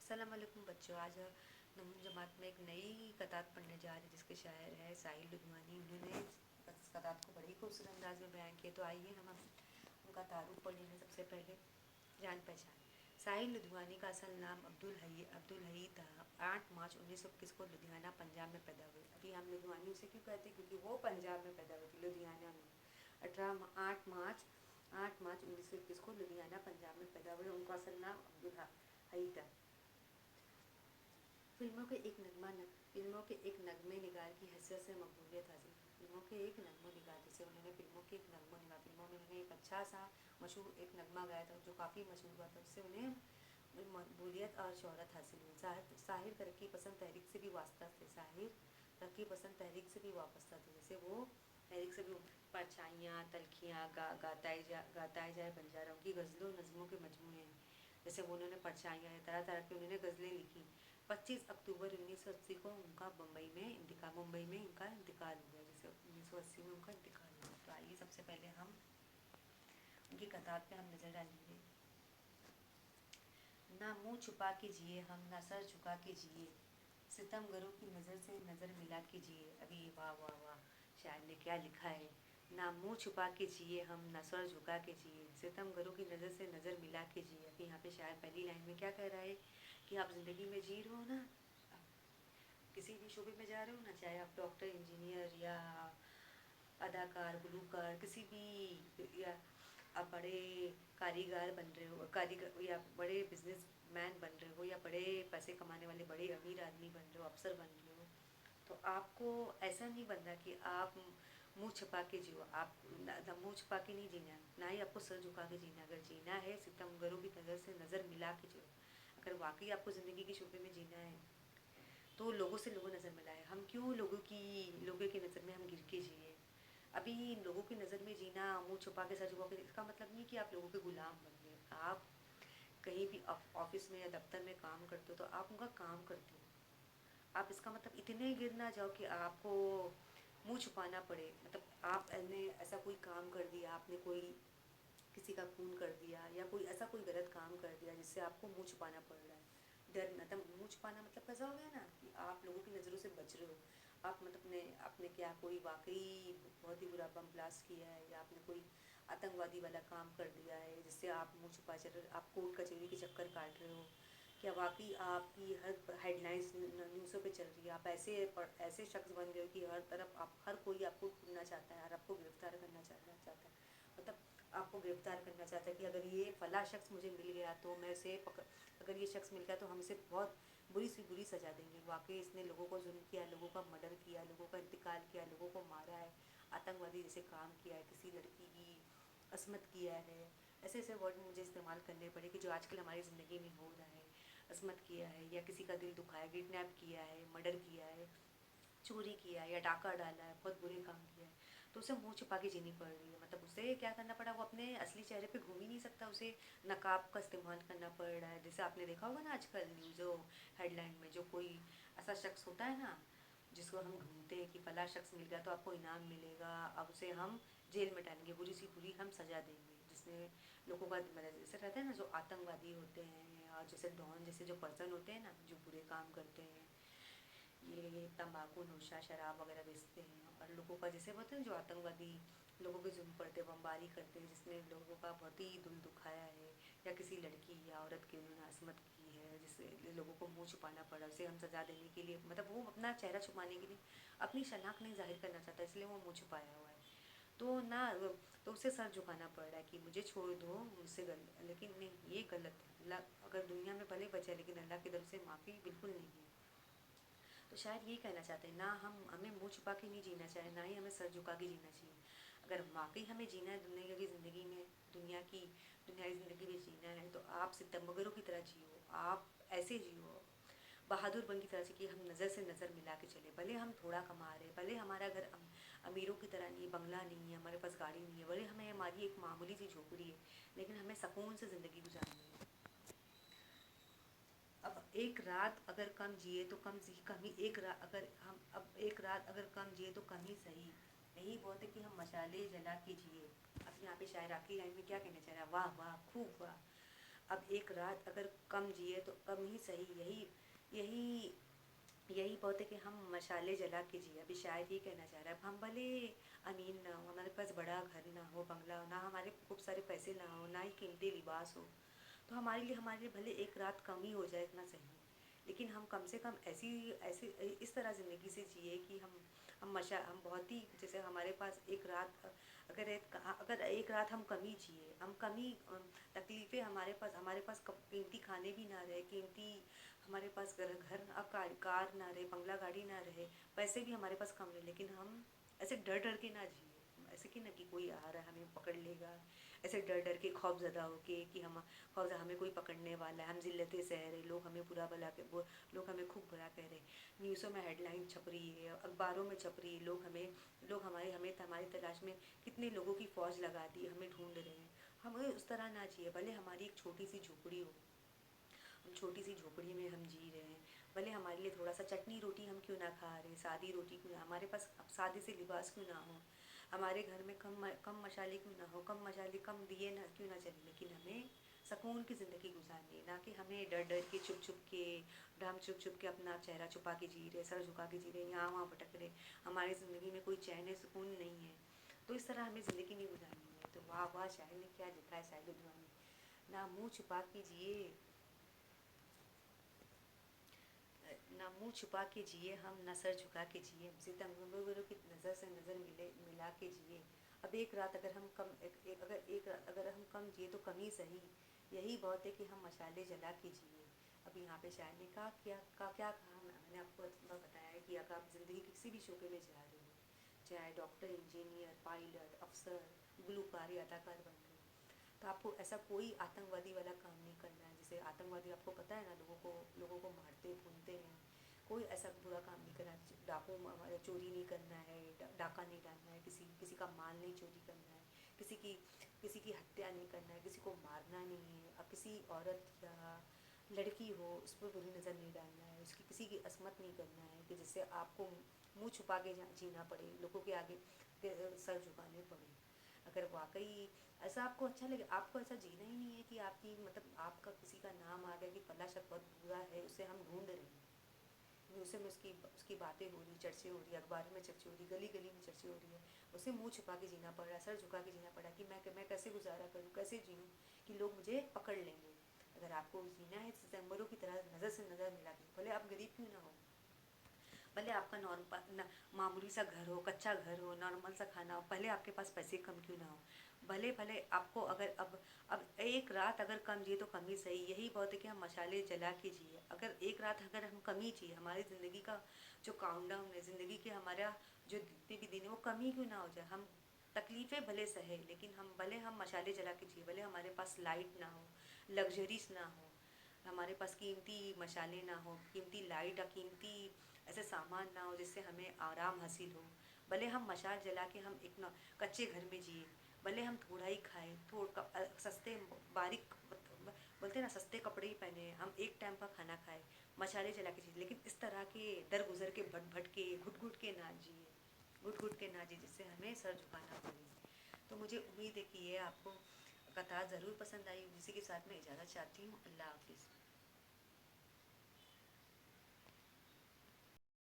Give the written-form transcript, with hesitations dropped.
अस्सलाम वालेकुम बच्चों। आज नून जमात में एक नई कतात पढ़ने जा रहे हैं जिसके शायर है साहिल लुधियानी। उन्होंने इस कतात को बड़ी खूबसूरत अंदाज में बयान किया। तो आइए हम उनका तारुफ पढ़ लेंगे। सबसे पहले जान पहचान। साहिल लुधियानी का असल नाम अब्दुल हई था। 8 मार्च 1921 को लुधियाना पंजाब में पैदा हुए। अभी हम लुधियानी उसे क्यों कहते हैं, क्योंकि वो पंजाब में पैदा हुई थी, लुधियाना में। 8 मार्च 1921 को लुधियाना पंजाब में पैदा हुए। उनका असल नाम अब्दुल हई था। फिल्मों के एक नगमे निगार की हैसियत से मकबूलियत हासिल की। फिल्मों के एक नगमो निगार, जैसे उन्होंने फिल्मों के एक नगमो निगार, फिल्मों में उन्होंने एक अच्छा सा मशहूर एक नगमा गाया था जो काफ़ी मशहूर हुआ था, जिससे उन्हें मकबूलियत और शोहरत हासिल हुई। साहिर तरक्की पसंद तहरीक से भी वाबस्ता थे। जैसे वो तहरीक से भी परछाइयाँ, तलखियाँ, गाताए जाए बंजारा, उनकी गज़लों नज़मों के मजमूए हैं। जैसे वो उन्होंने परछाइयाँ, तरह तरह की उन्होंने गज़लें लिखी। 25 अक्टूबर 1980 को उनका मुंबई में इनका इंतकाल हो गया। जैसे 1980 में उनका इंतकाल हुआ। तो आइए सबसे पहले हम उनकी कतार पे हम नज़र डालेंगे। ना मुंह छुपा के जिए हम, ना सर झुका के जिए, सितमगरों की नज़र से नज़र मिला के जिए। अभी वाह वाह वाह, शायर ने क्या लिखा है। ना मुंह छुपा के जिए हम, ना सर झुका के जिए, सितमगरों की नज़र से नज़र मिला के जिए। अभी यहाँ पे शायर पहली लाइन में क्या कह रहा है कि आप ज़िंदगी में जी रहे हो ना, किसी भी शोबे में जा रहे हो ना, चाहे आप डॉक्टर, इंजीनियर या अदाकार, गुलूकार, किसी भी, या आप बड़े कारीगर बन रहे हो, कारीगर या बड़े बिजनेस मैन बन रहे हो, या बड़े पैसे कमाने वाले बड़े अमीर आदमी बन रहे हो, अफसर बन रहे हो, तो आपको ऐसा नहीं बनना कि आप मुंह छुपा के जियो। आप मुंह छुपा के नहीं जीना, ना ही आपको सर झुका के जीना। अगर जीना है सितमगरों की नज़र से नज़र मिला के जियो। अगर वाकई आपको ज़िंदगी के शोबे में जीना है तो लोगों से लोगों नज़र मिलाए। हम क्यों लोगों की नज़र में हम गिर के जिए। अभी लोगों की नज़र में जीना, मुंह छुपा के सर झुका के, इसका मतलब नहीं कि आप लोगों के गुलाम बन गए। आप कहीं भी ऑफिस में या दफ्तर में काम करते हो तो आप उनका काम करते हो। आप इसका मतलब इतने गिर ना जाओ कि आपको मुंह छुपाना पड़े। मतलब आपने ऐसा कोई काम कर दिया, आपने कोई किसी का खून कर दिया या कोई ऐसा कोई गलत काम कर दिया जिससे आपको मुंह छुपाना पड़ रहा है। डर मतलब मुंह छुपाना मतलब कैसा हो गया ना कि आप लोगों की नज़रों से बच रहे हो। आप मतलब आपने क्या कोई वाकई बहुत ही बुरा बम ब्लास्ट किया है, या आपने कोई आतंकवादी वाला काम कर दिया है जिससे आप मुंह छुपा चल रहे, आप कोर्ट कचहरी के चक्कर काट रहे हो। क्या वाकई आपकी हर हेडलाइंस न्यूज़ों पे चल रही है। आप ऐसे शख्स बन गए हो कि हर तरफ आप हर कोई आपको ढूंढना चाहता है और आपको गिरफ्तार करना चाहता है। मतलब आपको गिरफ्तार करना चाहता है कि अगर ये फला शख्स मुझे मिल गया तो मैं उसे अगर ये शख्स मिल गया तो हम इसे बहुत बुरी सज़ा देंगे। वाकई इसने लोगों को जुल्म किया, लोगों का मर्डर किया, लोगों का इंतकाल किया, लोगों को मारा है, आतंकवादी जैसे काम किया है, किसी लड़की की असमत किया है। ऐसे ऐसे वर्ड मुझे इस्तेमाल करने पड़े कि जो आजकल हमारी ज़िंदगी में हो रहा है। असमत किया है, या किसी का दिल दुखाया, किडनैप किया है, मर्डर किया है, चोरी किया है, या डाका डाला है, बहुत बुरे काम किया है, तो उसे मुंह छुपा के जीनी पड़ रही है। मतलब उसे क्या करना पड़ा, वो अपने असली चेहरे पे घूम ही नहीं सकता, उसे नकाब का इस्तेमाल करना पड़ रहा है। जैसे आपने देखा होगा ना आजकल न्यूज़ों हेडलाइन में जो कोई ऐसा शख्स होता है ना जिसको हम ढूंढते हैं कि फला शख्स मिल गया तो आपको इनाम मिलेगा, अब उसे हम जेल में डालेंगे, बुरी सी बुरी हम सज़ा देंगे, जिसने लोगों का मतलब जैसे रहता है ना जो आतंकवादी होते हैं और जैसे डॉन जैसे जो पर्सन होते हैं ना जो बुरे काम करते हैं, ये तंबाकू नोशा शराब वगैरह बेचते हैं, और लोगों का जैसे होते हैं जो आतंकवादी लोगों के जुल्म पड़ते बमबारी करते हैं, जिसने लोगों का बहुत ही दिल दुखाया है, या किसी लड़की या औरत की उन्होंने असमत की है जिससे लोगों को मुंह छुपाना पड़ा, उसे हम सज़ा देने के लिए, मतलब वो अपना चेहरा छुपाने के लिए अपनी शनाख्त नहीं जाहिर करना चाहता, इसलिए वो मुंह छुपाया हुआ है। तो ना तो उसे सर झुकाना पड़ रहा है कि मुझे छोड़ दो, मुझसे गलत, लेकिन नहीं, ये गलत है। अल्लाह अगर दुनिया में भले बचा, लेकिन अल्लाह की तरफ से माफ़ी बिल्कुल नहीं है। तो शायद ये कहना चाहते हैं ना, हमें मुंह छुपा के नहीं जीना चाहिए, ना ही हमें सर झुका के जीना चाहिए। अगर वाकई हमें जीना है दुनिया की ज़िंदगी में, दुनियावी ज़िंदगी में जीना है, तो आप सितमगरों की तरह जियो। आप ऐसे जियो बहादुर बन की तरह से कि हम नज़र से नज़र मिला के चले। भले हम थोड़ा कमा रहे, भले हमारा घर अमीरों की तरह नहीं, बंगला नहीं है, हमारे पास गाड़ी नहीं है, भले हमें हमारी एक मामूली सी झोपड़ी है, लेकिन हमें सुकून से ज़िंदगी गुजारनी है। अब एक रात अगर कम जिए तो कम ही, एक रात अगर हम अब एक रात अगर कम जिए तो कम ही सही। यही बहुत है कि हम मशाले जला के जिए। अब यहाँ पे शायर आखिरी लाइन में क्या कहना चाह रहा है, वाह वाह खूब वाह। अब एक रात अगर कम जिए तो कम ही सही, यही यही बहुत है कि हम मशाले जला के जिए। अभी शायद ये कहना चाह रहा है, हम भले अमीर ना हो, हमारे पास बड़ा घर ना हो, बंगला हो ना, हमारे खूब सारे पैसे ना हो, ना ही कीमती लिबास हो, तो हमारे लिए भले एक रात कम ही हो जाए, इतना सही। लेकिन हम कम से कम ऐसी ऐसी इस तरह ज़िंदगी से जिए कि हम बहुत ही, जैसे हमारे पास एक रात, अगर एक रात हम कम ही जिए, हम कम ही तकलीफ़ें, हमारे पास कीमती खाने भी ना रहे, कीमती हमारे पास घर कार ना रहे, बंगला गाड़ी ना रहे, पैसे भी हमारे पास कम रहे, लेकिन हम ऐसे डर डर के ना जिए, ऐसे कि ना कि कोई आ रहा है हमें पकड़ लेगा, ऐसे डर डर के खौफजदा होके कि हम खौफजदा हमें कोई पकड़ने वाला है, हम जिल्लतें सह रहे, लोग हमें बुरा भला के वो लोग हमें खूब बुरा कह रहे, न्यूज़ों में हेडलाइन छप रही है, अखबारों में छप रही है, लोग हमारी तलाश में कितने लोगों की फ़ौज लगा दी, हमें ढूंढ रहे हैं। हमें उस तरह ना जिए, भले हमारी एक छोटी सी झोपड़ी हो, हम छोटी सी झोपड़ी में हम जी रहे हैं, भले हमारे लिए थोड़ा सा चटनी रोटी हम क्यों ना खा रहे हैं, सादी रोटी क्यों ना, हमारे पास अब सादे से लिबास क्यों ना हो, हमारे घर में कम मसाले क्यों ना हो, कम मसाले कम दिए ना क्यों ना चले, लेकिन हमें सुकून की ज़िंदगी गुजारनी है, ना कि हमें डर डर के चुप चुप के, हम चुप चुप के अपना चेहरा छुपा के जी रहे, सर झुका के जी रहे, यहाँ वहाँ भटक रहे, हमारी ज़िंदगी में कोई चैन सुकून नहीं है। तो इस तरह हमें ज़िंदगी नहीं गुजारनी है। तो वाह वाह, शायर ने क्या लिखा है, साहिल लुधियानवी, ना मुँह छुपा के जिए, ना मुँह छुपा के जिए हम, ना सर झुका के जिए, सितमगरों की नज़र से नज़र मिला के जिए। अब एक रात अगर हम कम एक, एक, अगर एक रात अगर हम कम जिए तो कम ही सही, यही बहुत है कि हम मशाले जला के जिए। अब यहाँ पे शायर ने क्या कहा, मैंने आपको बताया है कि अगर आप ज़िंदगी के किसी भी शोबे में जा रहे हो, चाहे डॉक्टर, इंजीनियर, पायलट, अफसर, गुलकार या अदाकार बन रहे हो, तो आपको ऐसा कोई आतंकवादी वाला काम नहीं करना है। जैसे आतंकवादी, आपको पता है ना, लोगों को मारते भूनते हैं, कोई ऐसा बुरा काम नहीं करना है, चोरी नहीं करना है, डाका नहीं डालना है, किसी किसी का माल नहीं चोरी करना है, किसी की हत्या नहीं करना है, किसी को मारना नहीं है, अब किसी औरत या लड़की हो उस पर बुरी नज़र नहीं डालना है, उसकी किसी की असमत नहीं करना है कि जिससे आपको मुंह छुपा के जीना पड़े, लोगों के आगे सर झुकाने पड़े। अगर वाकई ऐसा आपको अच्छा लगे, आपको ऐसा जीना ही नहीं है कि आपकी मतलब आपका किसी का नाम आ गया कि फला शख्स बहुत बुरा है, उसे हम ढूंढ रहे हैं, न्यूज़ में उसकी बातें हो रही, चर्चे हो रही, अखबार में चर्चे हो रही, गली गली में चर्चे हो रही है, उसे मुंह छुपा के जीना पड़ रहा है, सर झुका के जीना पड़ा कि मैं कैसे गुजारा करूँ, कैसे जीऊँ कि लोग मुझे पकड़ लेंगे। अगर आपको जीना है सितम्बरों की तरह नज़र से नज़र मिला के, भले आप गरीब क्यों ना हो, भले आपका मामूली सा घर हो, कच्चा घर हो, नॉर्मल सा खाना हो, भले आपके पास पैसे कम क्यों ना हो, भले भले आपको अगर अब एक रात अगर कम जिए तो कम ही सही, यही बहुत है कि हम मशाले जला के जिए। अगर एक रात अगर हम कम ही जिए, हमारी ज़िंदगी का जो काउंटडाउन है, ज़िंदगी के हमारा जो जितने भी दिन है वो कम ही क्यों ना हो जाए, हम तकलीफ़ें भले सहे, लेकिन हम मशाले जला के जिए, भले हमारे पास लाइट ना हो, लग्जरीज ना हो, हमारे पास कीमती मशाले ना हो, कीमती लाइट या कीमती ऐसे सामान ना हो जिससे हमें आराम हासिल हो, भले हम मशाल जला के हम एक ना कच्चे घर में जिए, भले हम थोड़ा ही खाएं, सस्ते बारीक बोलते हैं ना, सस्ते कपड़े ही पहने, हम एक टाइम का खाना खाएं, मशाले जला के जिए, लेकिन इस तरह के दर गुजर के भट भट के घुट घुट के ना जिए, घुट घुट के ना जिए जिससे हमें सर झुकाना पड़े। तो मुझे उम्मीद है कि ये आपको कथा ज़रूर पसंद आई, इसी के साथ मैं इजाज़त चाहती हूँ। अल्लाह हाफिज़।